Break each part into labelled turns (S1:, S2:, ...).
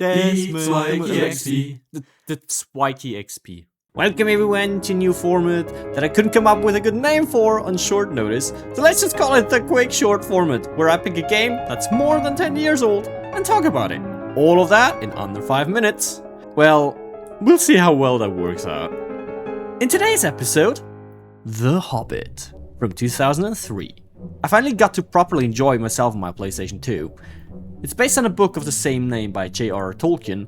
S1: XP. That's XP. Welcome everyone to a new format that I couldn't come up with a good name for on short notice, so let's just call it the quick short format, where I pick a game that's more than 10 years old and talk about it. All of that in under 5 minutes. Well, we'll see how well that works out. In today's episode, The Hobbit from 2003. I finally got to properly enjoy myself on my PlayStation 2. It's based on a book of the same name by J.R.R. Tolkien,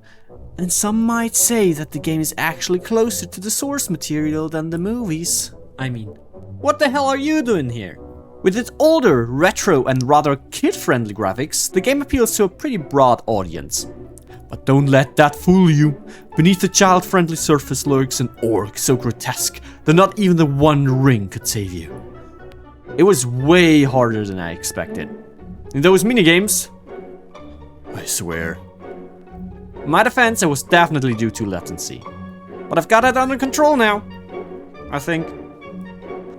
S1: and some might say that the game is actually closer to the source material than the movies. I mean, what the hell are you doing here? With its older, retro and rather kid-friendly graphics, the game appeals to a pretty broad audience. But don't let that fool you. Beneath the child-friendly surface lurks an orc so grotesque that not even the One Ring could save you. It was way harder than I expected. In those minigames, I swear. In my defense, it was definitely due to latency. But I've got it under control now, I think.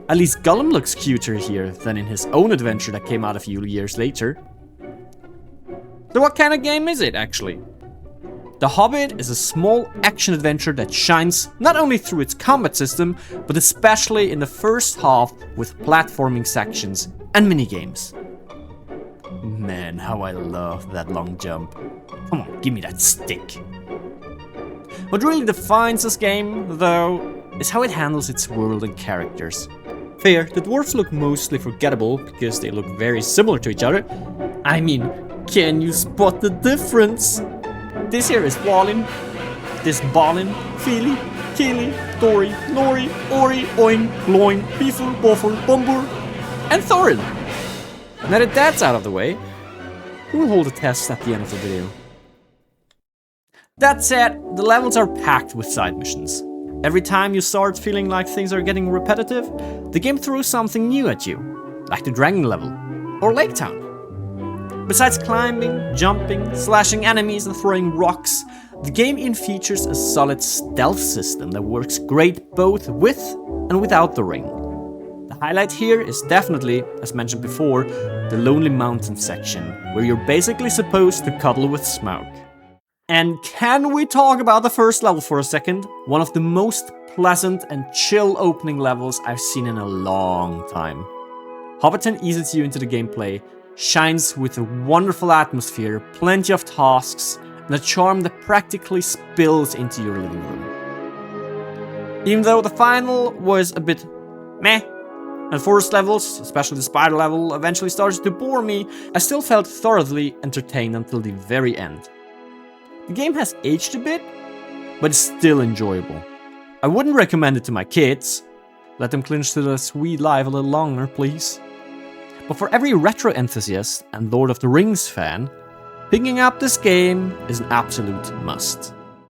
S1: At least Gollum looks cuter here than in his own adventure that came out a few years later. So what kind of game is it, actually? The Hobbit is a small action-adventure that shines not only through its combat system, but especially in the first half with platforming sections and minigames. Man, how I love that long jump. Come on, give me that stick. What really defines this game, though, is how it handles its world and characters. Fair, the dwarves look mostly forgettable because they look very similar to each other. I mean, can you spot the difference? This here is Walin, this Balin, Fili, Kili, Dori, Nori, Ori, Oin, Gloin, Bifur, Bofur, Bombur, and Thorin. Now that that's out of the way, we'll hold a test at the end of the video. That said, the levels are packed with side missions. Every time you start feeling like things are getting repetitive, the game throws something new at you, like the dragon level, or Lake Town. Besides climbing, jumping, slashing enemies and throwing rocks, the game even features a solid stealth system that works great both with and without the ring. The highlight here is definitely, as mentioned before, the Lonely Mountain section, where you're basically supposed to cuddle with Smaug. And can we talk about the first level for a second? One of the most pleasant and chill opening levels I've seen in a long time. Hobbiton eases you into the gameplay, shines with a wonderful atmosphere, plenty of tasks, and a charm that practically spills into your living room. Even though the final was a bit meh, and forest levels, especially the spider level, eventually started to bore me, I still felt thoroughly entertained until the very end. The game has aged a bit, but it's still enjoyable. I wouldn't recommend it to my kids. Let them cling to the sweet life a little longer, please. But for every retro enthusiast and Lord of the Rings fan, picking up this game is an absolute must.